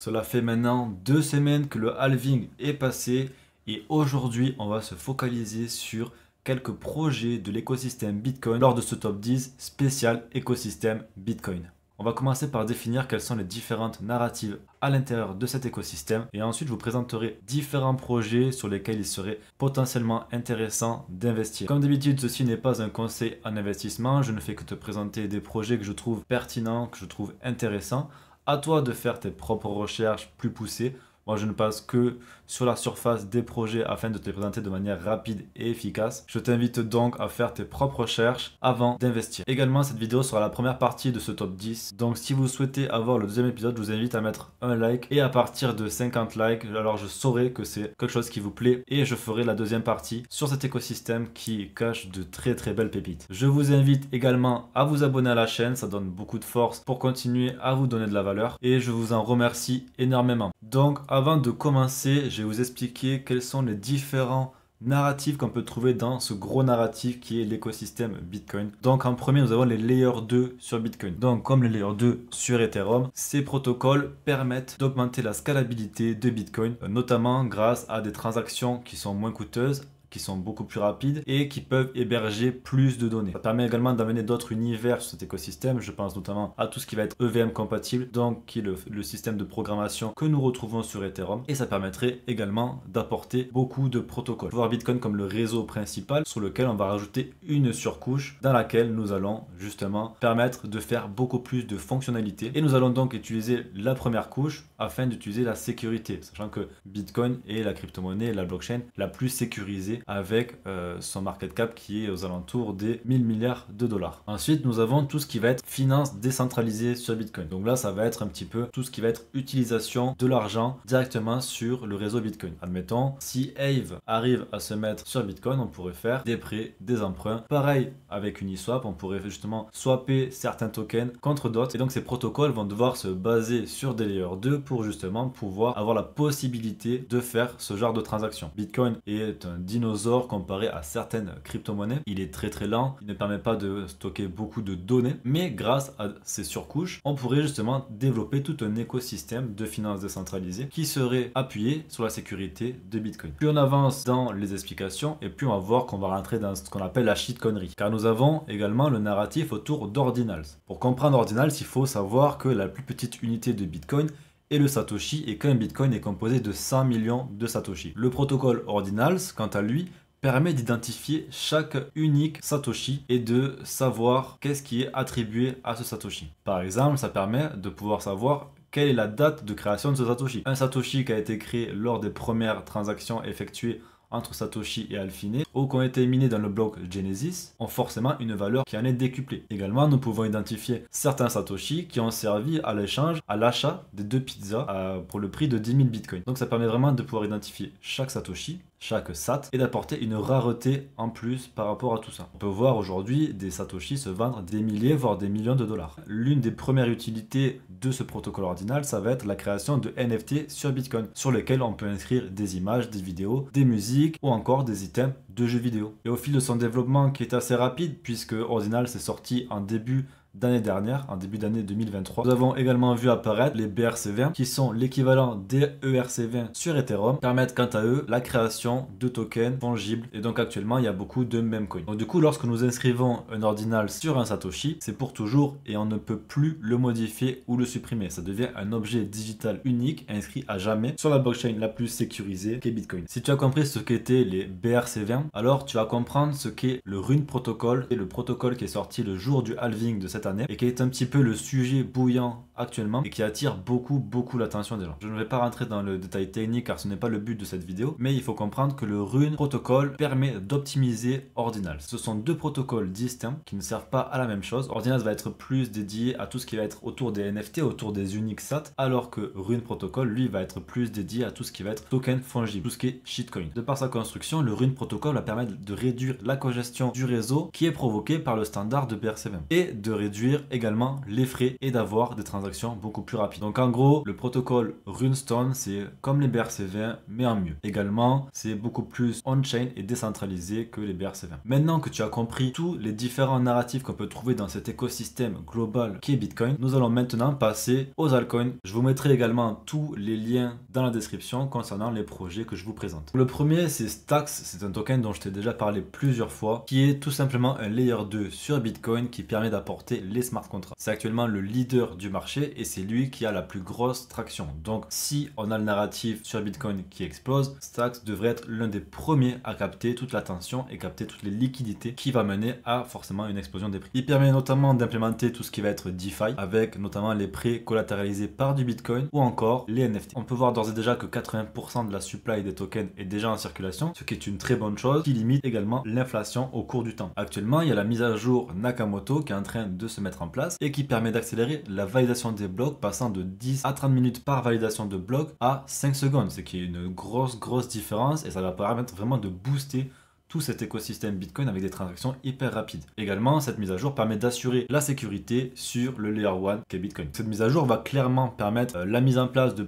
Cela fait maintenant 2 semaines que le halving est passé et aujourd'hui on va se focaliser sur quelques projets de l'écosystème Bitcoin lors de ce top 10 spécial écosystème Bitcoin. On va commencer par définir quelles sont les différentes narratives à l'intérieur de cet écosystème et ensuite je vous présenterai différents projets sur lesquels il serait potentiellement intéressant d'investir. Comme d'habitude, ceci n'est pas un conseil en investissement, je ne fais que te présenter des projets que je trouve pertinents, que je trouve intéressants. À toi de faire tes propres recherches plus poussées. Moi, je ne passe que sur la surface des projets afin de te les présenter de manière rapide et efficace. Je t'invite donc à faire tes propres recherches avant d'investir. Également, cette vidéo sera la première partie de ce top 10. Donc, si vous souhaitez avoir le deuxième épisode, je vous invite à mettre un like. Et à partir de 50 likes, alors je saurai que c'est quelque chose qui vous plaît. Et je ferai la deuxième partie sur cet écosystème qui cache de très très belles pépites. Je vous invite également à vous abonner à la chaîne. Ça donne beaucoup de force pour continuer à vous donner de la valeur. Et je vous en remercie énormément. Donc, avant de commencer, je vais vous expliquer quels sont les différents narratifs qu'on peut trouver dans ce gros narratif qui est l'écosystème Bitcoin. Donc en premier, nous avons les Layer 2 sur Bitcoin. Donc comme les Layer 2 sur Ethereum, ces protocoles permettent d'augmenter la scalabilité de Bitcoin, notamment grâce à des transactions qui sont moins coûteuses, qui sont beaucoup plus rapides et qui peuvent héberger plus de données. Ça permet également d'amener d'autres univers sur cet écosystème. Je pense notamment à tout ce qui va être EVM compatible, donc qui est le système de programmation que nous retrouvons sur Ethereum. Et ça permettrait également d'apporter beaucoup de protocoles. Voir Bitcoin comme le réseau principal sur lequel on va rajouter une surcouche dans laquelle nous allons justement permettre de faire beaucoup plus de fonctionnalités. Et nous allons donc utiliser la première couche afin d'utiliser la sécurité, sachant que Bitcoin est la crypto-monnaie, la blockchain la plus sécurisée avec son market cap qui est aux alentours des 1000 milliards de dollars. Ensuite, nous avons tout ce qui va être finance décentralisée sur Bitcoin. Donc là, ça va être un petit peu tout ce qui va être utilisation de l'argent directement sur le réseau Bitcoin. Admettons, si Aave arrive à se mettre sur Bitcoin, on pourrait faire des prêts, des emprunts. Pareil avec Uniswap, on pourrait justement swapper certains tokens contre d'autres. Et donc, ces protocoles vont devoir se baser sur des layers 2 pour justement pouvoir avoir la possibilité de faire ce genre de transaction. Bitcoin est un dinosaure comparé à certaines crypto-monnaies. Il est très très lent, il ne permet pas de stocker beaucoup de données, mais grâce à ces surcouches, on pourrait justement développer tout un écosystème de finances décentralisées qui serait appuyé sur la sécurité de Bitcoin. Plus on avance dans les explications et plus on va voir qu'on va rentrer dans ce qu'on appelle la shitcoinerie, car nous avons également le narratif autour d'ordinals. Pour comprendre ordinals, il faut savoir que la plus petite unité de Bitcoin et le Satoshi et qu'un Bitcoin est composé de 100 millions de Satoshi. Le protocole Ordinals, quant à lui, permet d'identifier chaque unique Satoshi et de savoir qu'est-ce qui est attribué à ce Satoshi. Par exemple, ça permet de pouvoir savoir quelle est la date de création de ce Satoshi. Un Satoshi qui a été créé lors des premières transactions effectuées entre Satoshi et Alphine ou qui ont été minés dans le bloc Genesis ont forcément une valeur qui en est décuplée. Également, nous pouvons identifier certains Satoshi qui ont servi à l'échange, à l'achat des 2 pizzas pour le prix de 10 000 bitcoins. Donc ça permet vraiment de pouvoir identifier chaque Satoshi, chaque sat et d'apporter une rareté en plus par rapport à tout ça. On peut voir aujourd'hui des Satoshi se vendre des milliers voire des millions de dollars. L'une des premières utilités de ce protocole ordinal, ça va être la création de NFT sur Bitcoin, sur lesquels on peut inscrire des images, des vidéos, des musiques ou encore des items de jeux vidéo. Et au fil de son développement qui est assez rapide puisque Ordinal s'est sorti en début d'année dernière, en début d'année 2023. Nous avons également vu apparaître les BRC20 qui sont l'équivalent des ERC20 sur Ethereum, permettent quant à eux la création de tokens fongibles et donc actuellement il y a beaucoup de memecoins. Donc du coup lorsque nous inscrivons un ordinal sur un Satoshi, c'est pour toujours et on ne peut plus le modifier ou le supprimer. Ça devient un objet digital unique inscrit à jamais sur la blockchain la plus sécurisée qu'est Bitcoin. Si tu as compris ce qu'étaient les BRC20, alors tu vas comprendre ce qu'est le Rune Protocol et le protocole qui est sorti le jour du halving de cette année et qui est un petit peu le sujet bouillant actuellement et qui attire beaucoup l'attention des gens. Je ne vais pas rentrer dans le détail technique car ce n'est pas le but de cette vidéo, mais il faut comprendre que le Rune Protocol permet d'optimiser Ordinals. Ce sont deux protocoles distincts qui ne servent pas à la même chose. Ordinals va être plus dédié à tout ce qui va être autour des NFT, autour des uniques SAT, alors que Rune Protocol lui va être plus dédié à tout ce qui va être token fungible, tout ce qui est shitcoin. De par sa construction, le Rune Protocol va permettre de réduire la congestion du réseau qui est provoquée par le standard de BRC20 et de réduire réduire également les frais et d'avoir des transactions beaucoup plus rapides. Donc en gros, le protocole Runestone, c'est comme les BRC20 mais en mieux. Également, c'est beaucoup plus on-chain et décentralisé que les BRC20. Maintenant que tu as compris tous les différents narratifs qu'on peut trouver dans cet écosystème global qui est Bitcoin, nous allons maintenant passer aux altcoins. Je vous mettrai également tous les liens dans la description concernant les projets que je vous présente. Le premier, c'est Stacks. C'est un token dont je t'ai déjà parlé plusieurs fois, qui est tout simplement un layer 2 sur Bitcoin qui permet d'apporter les smart contracts. C'est actuellement le leader du marché et c'est lui qui a la plus grosse traction. Donc si on a le narratif sur Bitcoin qui explose, Stacks devrait être l'un des premiers à capter toute l'attention et capter toutes les liquidités qui va mener à forcément une explosion des prix. Il permet notamment d'implémenter tout ce qui va être DeFi avec notamment les prêts collatéralisés par du Bitcoin ou encore les NFT. On peut voir d'ores et déjà que 80% de la supply des tokens est déjà en circulation, ce qui est une très bonne chose qui limite également l'inflation au cours du temps. Actuellement, il y a la mise à jour Nakamoto qui est en train de se mettre en place et qui permet d'accélérer la validation des blocs passant de 10 à 30 minutes par validation de bloc à 5 secondes, ce qui est une grosse différence et ça va permettre vraiment de booster tout cet écosystème Bitcoin avec des transactions hyper rapides. Également, cette mise à jour permet d'assurer la sécurité sur le Layer 1 qu'est Bitcoin. Cette mise à jour va clairement permettre la mise en place de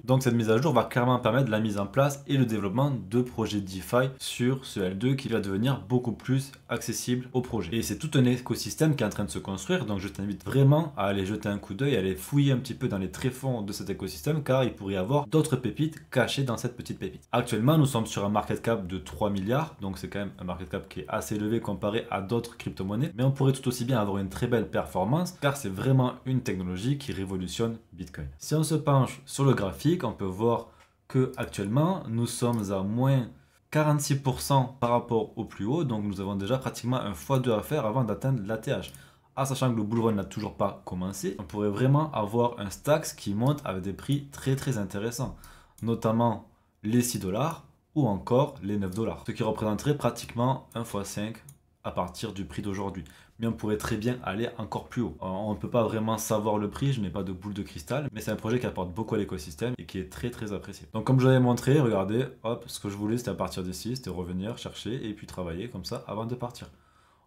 Donc cette mise à jour va clairement permettre la mise en place et le développement de projets DeFi sur ce L2 qui va devenir beaucoup plus accessible au projet. Et c'est tout un écosystème qui est en train de se construire, donc je t'invite vraiment à aller jeter un coup d'œil, à aller fouiller un petit peu dans les tréfonds de cet écosystème car il pourrait y avoir d'autres pépites cachées dans cette petite pépite. Actuellement, nous sommes sur un market cap de 3 milliards, donc c'est quand même un market cap qui est assez élevé comparé à d'autres crypto-monnaies, mais on pourrait tout aussi bien avoir une très belle performance car c'est vraiment une technologie qui révolutionne Bitcoin. Si on se penche sur le graphique, on peut voir que actuellement nous sommes à moins 46% par rapport au plus haut, donc nous avons déjà pratiquement un x2 à faire avant d'atteindre l'ATH. En sachant que le bull run n'a toujours pas commencé, on pourrait vraiment avoir un Stacks qui monte avec des prix très intéressants, notamment les 6 dollars ou encore les 9 dollars, ce qui représenterait pratiquement 1 x 5 à partir du prix d'aujourd'hui. Mais on pourrait très bien aller encore plus haut. On ne peut pas vraiment savoir le prix, je n'ai pas de boule de cristal, mais c'est un projet qui apporte beaucoup à l'écosystème et qui est très apprécié. Donc comme je l'avais montré, regardez, hop, ce que je voulais c'était à partir d'ici, c'était revenir, chercher et puis travailler comme ça avant de partir.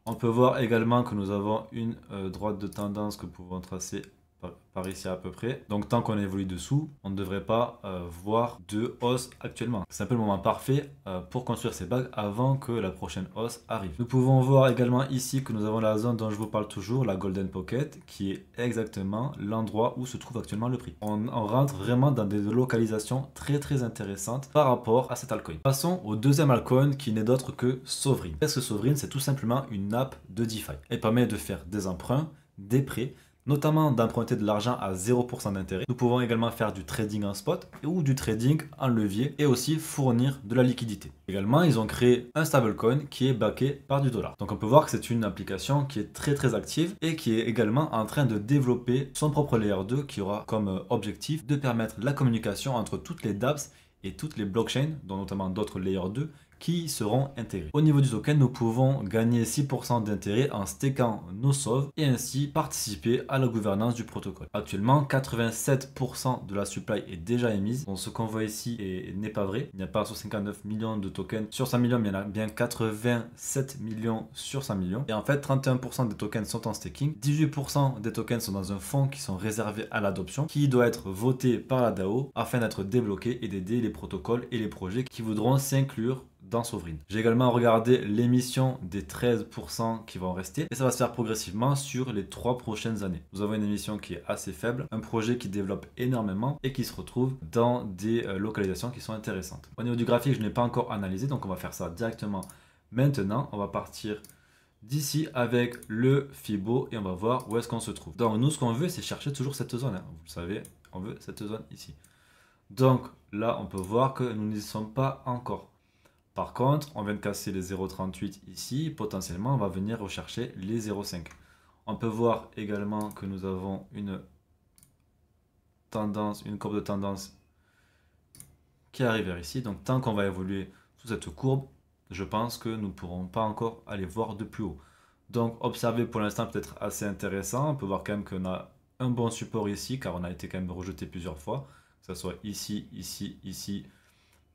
On peut voir également que nous avons une droite de tendance que nous pouvons tracer par ici à peu près. Donc tant qu'on évolue dessous, on ne devrait pas voir de hausse actuellement. C'est un peu le moment parfait pour construire ces bagues avant que la prochaine hausse arrive. Nous pouvons voir également ici que nous avons la zone dont je vous parle toujours, la Golden Pocket, qui est exactement l'endroit où se trouve actuellement le prix. On rentre vraiment dans des localisations très intéressantes par rapport à cet altcoin. Passons au deuxième altcoin qui n'est d'autre que Sovryn. Qu'est-ce que Sovryn? C'est tout simplement une app de DeFi. Elle permet de faire des emprunts, des prêts, notamment d'emprunter de l'argent à 0% d'intérêt. Nous pouvons également faire du trading en spot ou du trading en levier et aussi fournir de la liquidité. Également, ils ont créé un stablecoin qui est backé par du dollar. Donc on peut voir que c'est une application qui est très active et qui est également en train de développer son propre layer 2 qui aura comme objectif de permettre la communication entre toutes les dApps et toutes les blockchains, dont notamment d'autres layer 2, qui seront intégrés. Au niveau du token, nous pouvons gagner 6% d'intérêt en stakant nos sauves et ainsi participer à la gouvernance du protocole. Actuellement, 87% de la supply est déjà émise. Donc, ce qu'on voit ici n'est pas vrai. Il n'y a pas 59 millions de tokens sur 100 millions, mais il y en a bien 87 millions sur 100 millions. Et en fait, 31% des tokens sont en staking. 18% des tokens sont dans un fonds qui sont réservés à l'adoption, qui doit être voté par la DAO afin d'être débloqué et d'aider les protocoles et les projets qui voudront s'inclure dans Sovryn. J'ai également regardé l'émission des 13% qui vont rester et ça va se faire progressivement sur les 3 prochaines années. Nous avons une émission qui est assez faible, un projet qui développe énormément et qui se retrouve dans des localisations qui sont intéressantes. Au niveau du graphique, je n'ai pas encore analysé, donc on va faire ça directement maintenant. On va partir d'ici avec le Fibo et on va voir où est-ce qu'on se trouve. Donc nous, ce qu'on veut, c'est chercher toujours cette zone, hein. Vous le savez, on veut cette zone ici. Donc là, on peut voir que nous n'y sommes pas encore. Par contre, on vient de casser les 0,38 ici. Potentiellement, on va venir rechercher les 0,5. On peut voir également que nous avons une tendance, une courbe de tendance qui arrive vers ici. Donc, tant qu'on va évoluer sous cette courbe, je pense que nous ne pourrons pas encore aller voir de plus haut. Donc, observer pour l'instant peut-être assez intéressant. On peut voir quand même qu'on a un bon support ici, car on a été quand même rejeté plusieurs fois. Que ce soit ici, ici,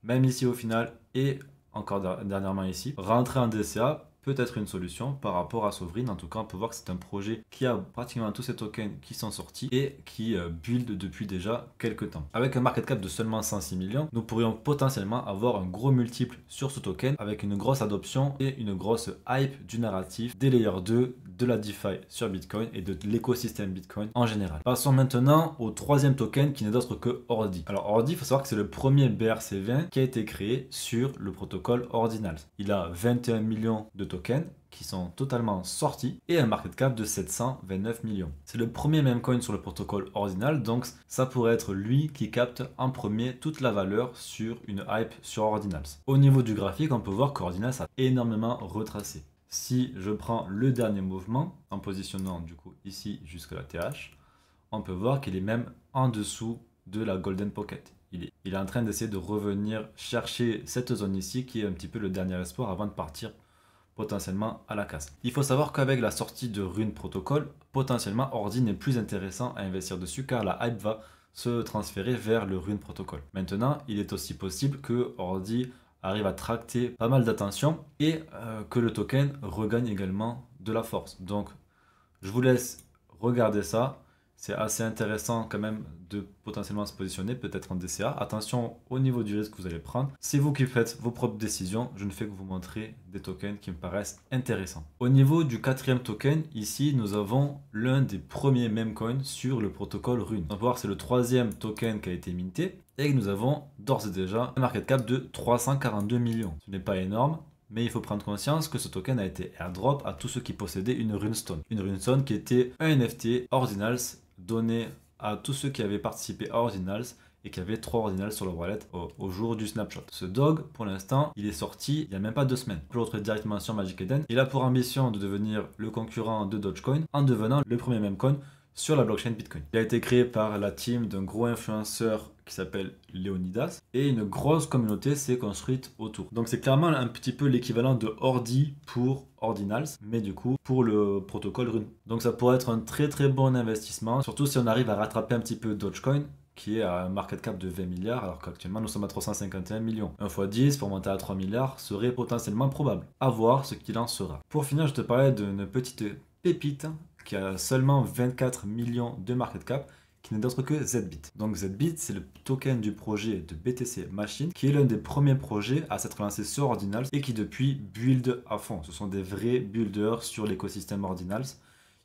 même ici au final, et encore dernièrement ici. Rentrer en DCA, peut être une solution par rapport à Sovereign. En tout cas, on peut voir que c'est un projet qui a pratiquement tous ces tokens qui sont sortis et qui build depuis déjà quelques temps. Avec un market cap de seulement 106 millions, nous pourrions potentiellement avoir un gros multiple sur ce token avec une grosse adoption et une grosse hype du narratif des layers 2, de la DeFi sur Bitcoin et de l'écosystème Bitcoin en général. Passons maintenant au troisième token qui n'est d'autre que Ordi. Alors Ordi, il faut savoir que c'est le premier BRC20 qui a été créé sur le protocole Ordinals. Il a 21 millions de tokens qui sont totalement sortis et un market cap de 729 millions. C'est le premier meme-coin sur le protocole Ordinal, donc ça pourrait être lui qui capte en premier toute la valeur sur une hype sur Ordinals. Au niveau du graphique, on peut voir qu'Ordinals a énormément retracé. Si je prends le dernier mouvement, en positionnant du coup ici jusqu'à la TH, on peut voir qu'il est même en dessous de la Golden Pocket. Il est en train d'essayer de revenir chercher cette zone ici qui est un petit peu le dernier espoir avant de partir potentiellement à la casse. Il faut savoir qu'avec la sortie de Rune Protocol, potentiellement Ordi n'est plus intéressant à investir dessus car la hype va se transférer vers le Rune Protocol. Maintenant, il est aussi possible que Ordi arrive à tracter pas mal d'attention et que le token regagne également de la force. Donc, je vous laisse regarder ça. C'est assez intéressant quand même de potentiellement se positionner, peut-être en DCA. Attention au niveau du risque que vous allez prendre. C'est vous qui faites vos propres décisions. Je ne fais que vous montrer des tokens qui me paraissent intéressants. Au niveau du quatrième token, ici, nous avons l'un des premiers meme coins sur le protocole Rune. On peut voir que c'est le troisième token qui a été minté et que nous avons d'ores et déjà un market cap de 342 millions. Ce n'est pas énorme. Mais il faut prendre conscience que ce token a été airdrop à tous ceux qui possédaient une runestone. Une runestone qui était un NFT Ordinals donné à tous ceux qui avaient participé à Ordinals et qui avaient 3 Ordinals sur leur wallet au jour du snapshot. Ce dog, pour l'instant, il est sorti il n'y a même pas 2 semaines. Je le retrouve directement sur Magic Eden. Il a pour ambition de devenir le concurrent de Dogecoin en devenant le premier meme coin sur la blockchain Bitcoin. Il a été créé par la team d'un gros influenceur qui s'appelle Leonidas et une grosse communauté s'est construite autour. Donc c'est clairement un petit peu l'équivalent de Ordi pour Ordinals, mais du coup pour le protocole Rune. Donc ça pourrait être un très très bon investissement, surtout si on arrive à rattraper un petit peu Dogecoin qui est à un market cap de 20 milliards alors qu'actuellement nous sommes à 351 millions. 1 x 10 pour monter à 3 milliards serait potentiellement probable. À voir ce qu'il en sera. Pour finir, je te parlais d'une petite pépite qui a seulement 24 millions de market cap, qui n'est d'autre que ZBit. Donc ZBit, c'est le token du projet de BTC Machine, qui est l'un des premiers projets à s'être lancé sur Ordinals et qui depuis build à fond. Ce sont des vrais builders sur l'écosystème Ordinals.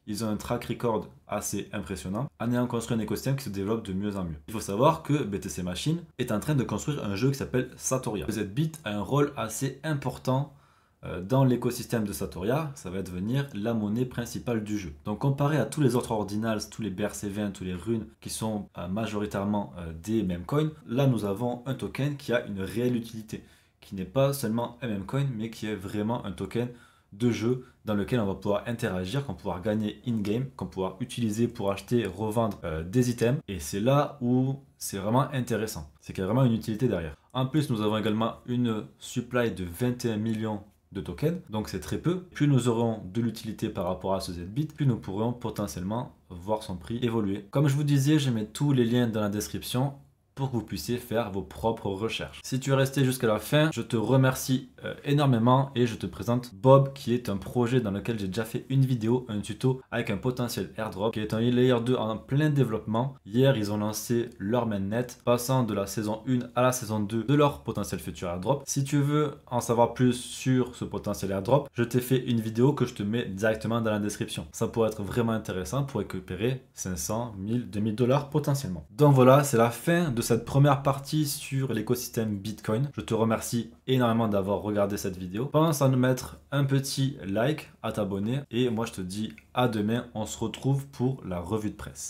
Ils ont un track record assez impressionnant en ayant construit un écosystème qui se développe de mieux en mieux. Il faut savoir que BTC Machine est en train de construire un jeu qui s'appelle Satoria. ZBit a un rôle assez important dans l'écosystème de Satoria, ça va devenir la monnaie principale du jeu. Donc comparé à tous les autres Ordinals, tous les BRC20, tous les runes qui sont majoritairement des meme coins, là nous avons un token qui a une réelle utilité, qui n'est pas seulement un meme coin, mais qui est vraiment un token de jeu dans lequel on va pouvoir interagir, qu'on va pouvoir gagner in-game, qu'on va pouvoir utiliser pour acheter, revendre des items. Et c'est là où c'est vraiment intéressant. C'est qu'il y a vraiment une utilité derrière. En plus, nous avons également une supply de 21 millions de tokens, donc c'est très peu. Plus nous aurons de l'utilité par rapport à ce ZBit, plus nous pourrons potentiellement voir son prix évoluer. Comme je vous disais, je mets tous les liens dans la description pour que vous puissiez faire vos propres recherches. Si tu es resté jusqu'à la fin, je te remercie énormément et je te présente Bob qui est un projet dans lequel j'ai déjà fait une vidéo, un tuto avec un potentiel airdrop qui est un layer 2 en plein développement. Hier, ils ont lancé leur mainnet, passant de la saison 1 à la saison 2 de leur potentiel futur airdrop. Si tu veux en savoir plus sur ce potentiel airdrop, je t'ai fait une vidéo que je te mets directement dans la description. Ça pourrait être vraiment intéressant pour récupérer 500, 1000, 2000 $ potentiellement. Donc voilà, c'est la fin de cette première partie sur l'écosystème Bitcoin. Je te remercie énormément d'avoir regardé cette vidéo. Pense à nous mettre un petit like, à t'abonner et moi je te dis à demain, on se retrouve pour la revue de presse.